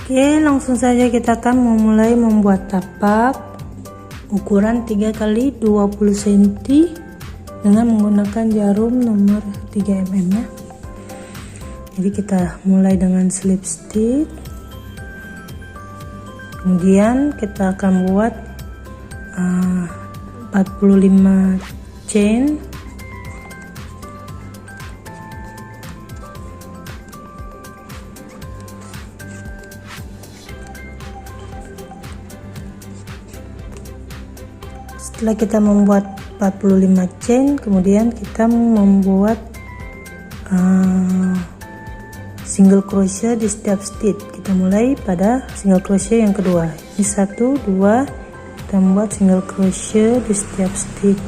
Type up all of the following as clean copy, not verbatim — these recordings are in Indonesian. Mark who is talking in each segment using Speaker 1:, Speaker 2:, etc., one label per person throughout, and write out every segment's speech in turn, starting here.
Speaker 1: Oke, langsung saja kita akan memulai membuat tapak ukuran 3 kali 20 cm dengan menggunakan jarum nomor 3 mm ya. Jadi kita mulai dengan slip stitch, kemudian kita akan buat 45 chain. Setelah kita membuat 45 chain, kemudian kita membuat single crochet di setiap stitch. Kita mulai pada single crochet yang kedua. Ini 1, 2, kita membuat single crochet di setiap stitch.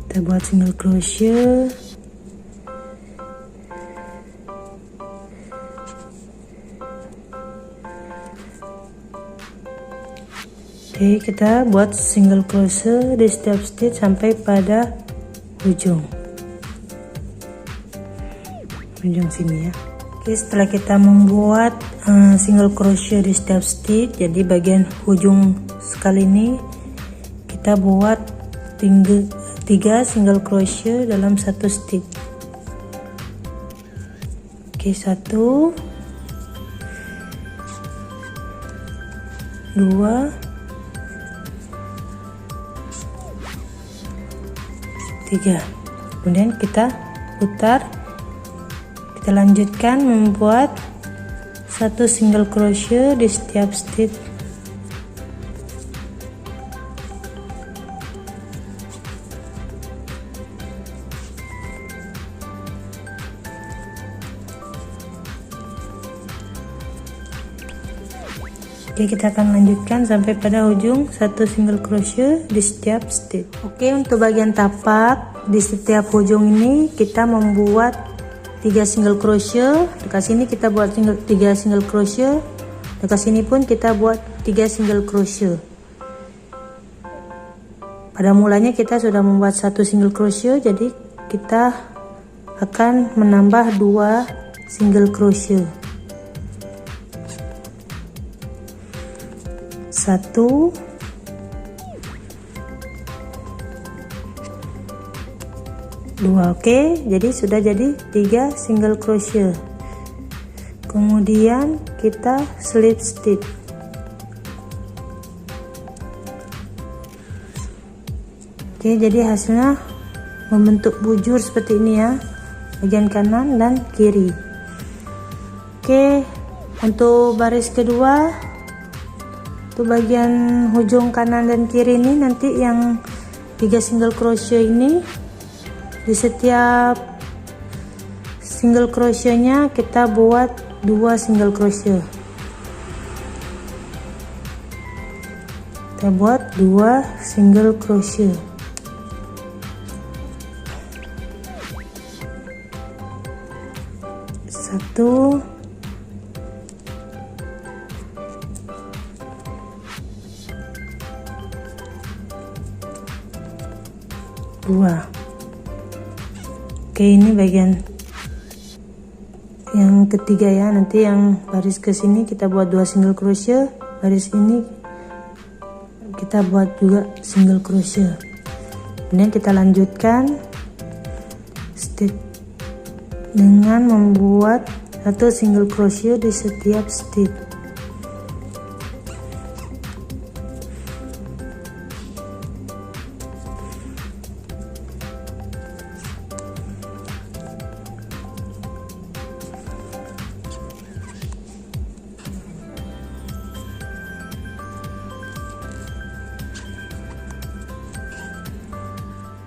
Speaker 1: Kita buat single crochet. Oke, kita buat single crochet di setiap stitch sampai pada ujung sini ya. Oke, setelah kita membuat single crochet di setiap stitch, jadi bagian ujung sekali ini kita buat 3 single crochet dalam satu stitch. Oke, 1, 2, 3. Kemudian kita putar, kita lanjutkan membuat 1 single crochet di setiap stitch. Oke, kita akan lanjutkan sampai pada ujung 1 single crochet di setiap stitch. Oke, untuk bagian tapak di setiap ujung ini kita membuat 3 single crochet. Dekat sini kita buat 3 single crochet. Dekat sini pun kita buat 3 single crochet. Pada mulanya kita sudah membuat 1 single crochet, jadi kita akan menambah 2 single crochet. 1, 2. Oke, jadi sudah jadi 3 single crochet. Kemudian kita slip stitch. Oke, jadi hasilnya membentuk bujur seperti ini ya, bagian kanan dan kiri. Oke, untuk baris kedua, untuk bagian ujung kanan dan kiri ini nanti yang 3 single crochet ini, di setiap single crochetnya kita buat 2 single crochet. Kita buat 2 single crochet. Satu, 2. Oke, ini bagian yang ketiga ya. Nanti yang baris ke sini kita buat 2 single crochet, baris ini kita buat juga single crochet. Kemudian kita lanjutkan stitch dengan membuat 1 single crochet di setiap stitch.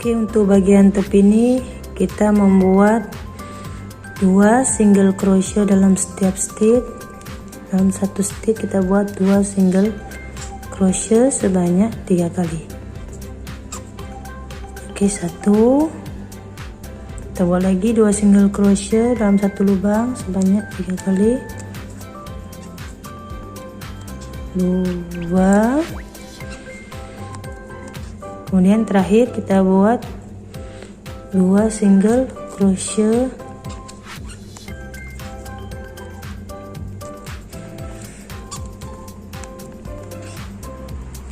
Speaker 1: Oke, untuk bagian tepi ini kita membuat 2 single crochet dalam setiap stitch. Dalam satu stitch kita buat 2 single crochet sebanyak 3 kali. Oke, 1, kita buat lagi 2 single crochet dalam satu lubang sebanyak 3 kali. 2, Kemudian terakhir kita buat 2 single crochet.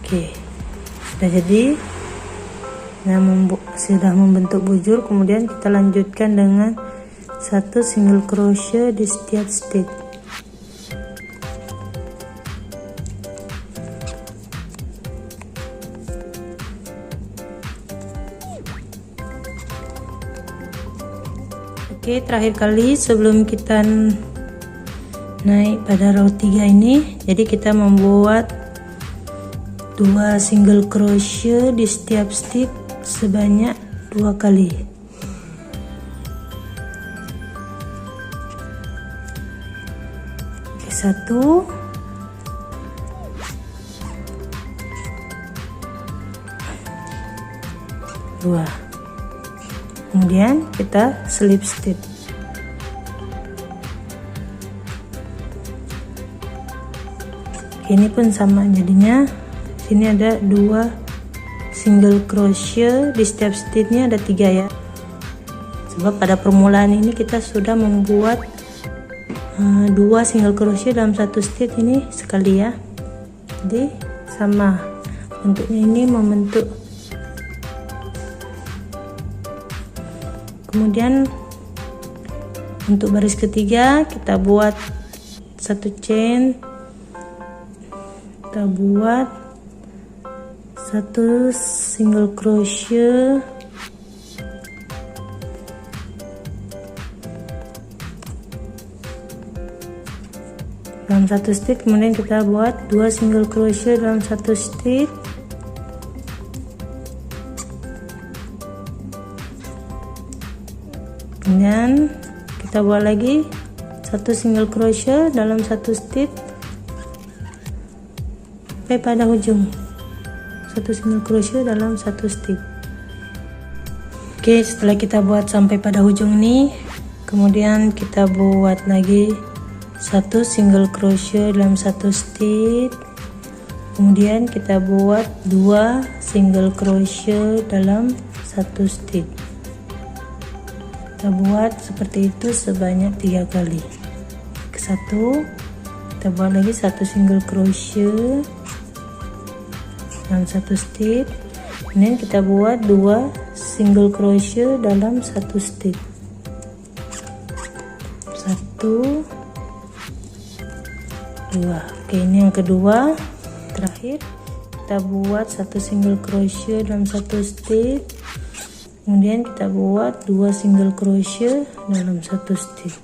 Speaker 1: Oke, sudah jadi. Nah, sudah membentuk bujur. Kemudian kita lanjutkan dengan 1 single crochet di setiap stitch. Oke, terakhir kali sebelum kita naik pada row 3 ini, jadi kita membuat 2 single crochet di setiap stitch sebanyak 2 kali. Oke, 1, 2. Kemudian kita slip stitch. Ini pun sama jadinya. Sini ada 2 single crochet di setiap stitchnya, ada 3 ya, sebab pada permulaan ini kita sudah membuat 2 single crochet dalam 1 stitch ini sekali ya. Jadi sama bentuknya, ini membentuk. Kemudian untuk baris ketiga kita buat 1 chain, kita buat 1 single crochet, dalam 1 stitch. Kemudian kita buat 2 single crochet dalam 1 stitch. Kemudian kita buat lagi 1 single crochet dalam 1 stitch sampai pada ujung. 1 single crochet dalam 1 stitch. Oke, setelah kita buat sampai pada ujung ini, kemudian kita buat lagi 1 single crochet dalam 1 stitch. Kemudian kita buat 2 single crochet dalam 1 stitch. Kita buat seperti itu sebanyak 3 kali. Ke 1, kita buat lagi 1 single crochet dalam 1 stitch. Kemudian kita buat 2 single crochet dalam 1 stitch. 1, 2. Oke, ini yang kedua. Terakhir kita buat 1 single crochet dalam 1 stitch. Kemudian kita buat 2 single crochet dalam 1 stitch.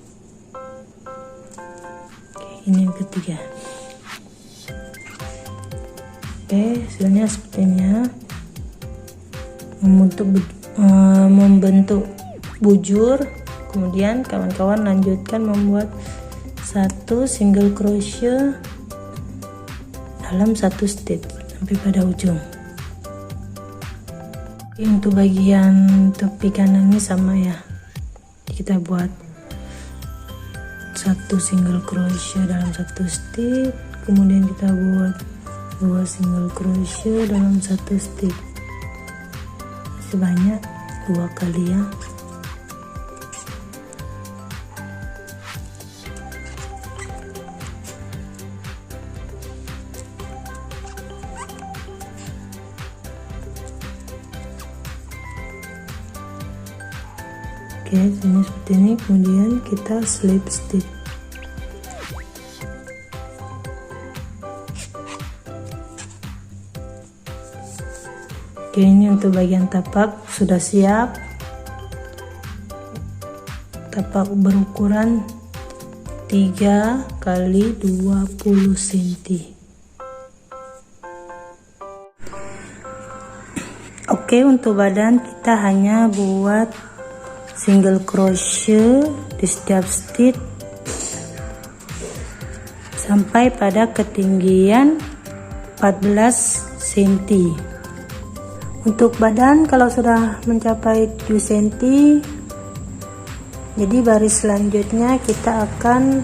Speaker 1: Oke, ini yang ketiga. Oke, hasilnya seperti ini ya. Membentuk bujur. Kemudian kawan-kawan lanjutkan membuat 1 single crochet dalam 1 stitch sampai pada ujung. Oke, untuk bagian topi kanan ini sama ya. Kita buat 1 single crochet dalam 1 stitch. Kemudian kita buat 2 single crochet dalam 1 stitch sebanyak 2 kali ya. Oke, ini seperti ini. Kemudian kita slip stitch. Oke, ini untuk bagian tapak sudah siap. Tapak berukuran 3 kali 20 cm. Oke, untuk badan kita hanya buat single crochet di setiap stitch sampai pada ketinggian 14 cm. Untuk badan kalau sudah mencapai 7 cm, jadi baris selanjutnya kita akan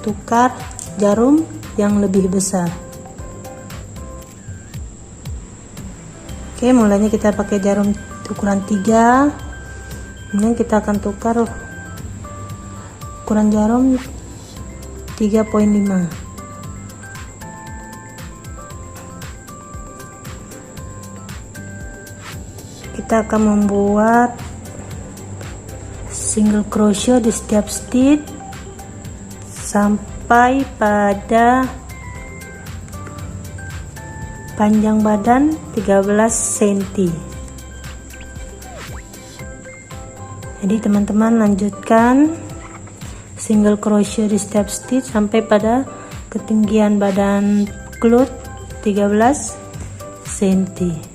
Speaker 1: tukar jarum yang lebih besar. Oke, mulanya kita pakai jarum ukuran 3. Kemudian kita akan tukar ukuran jarum 3,5. Kita akan membuat single crochet di setiap stitch sampai pada panjang badan 13 cm. Jadi teman-teman lanjutkan single crochet di setiap stitch sampai pada ketinggian badan cloth 13 cm.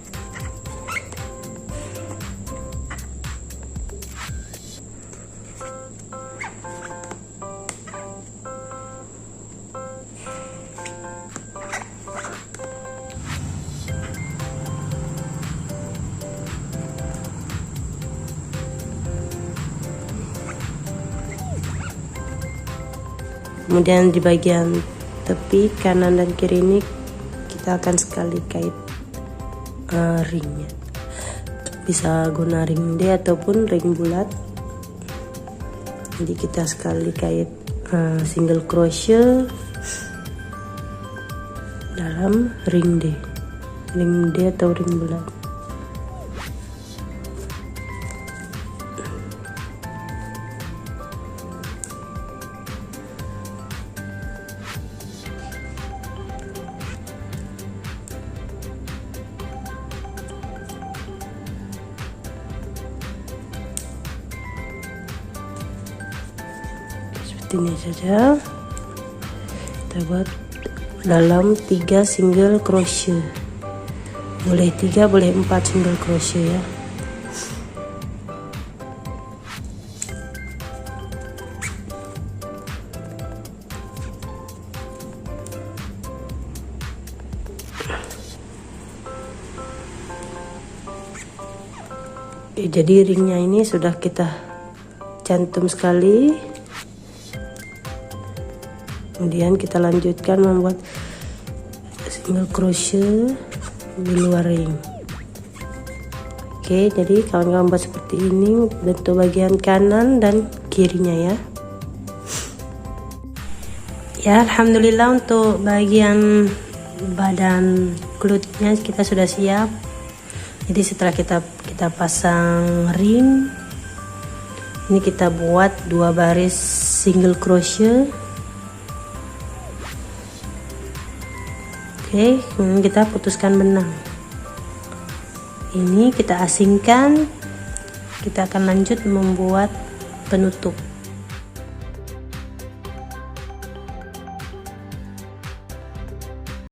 Speaker 1: Kemudian di bagian tepi kanan dan kiri ini kita akan sekali kait ringnya. Bisa guna ring D ataupun ring bulat. Jadi kita sekali kait single crochet dalam ring D atau ring bulat. Ini saja kita buat dalam 3 single crochet, boleh 3 boleh 4 single crochet ya. Oke, jadi ringnya ini sudah kita cantum sekali. Kemudian kita lanjutkan membuat single crochet di luar ring. Oke, jadi kawan-kawan buat seperti ini bentuk bagian kanan dan kirinya ya. Ya, alhamdulillah untuk bagian badan clothnya kita sudah siap. Jadi setelah kita pasang ring, ini kita buat 2 baris single crochet. Oke, kemudian kita putuskan benang. Ini kita asingkan. Kita akan lanjut membuat penutup.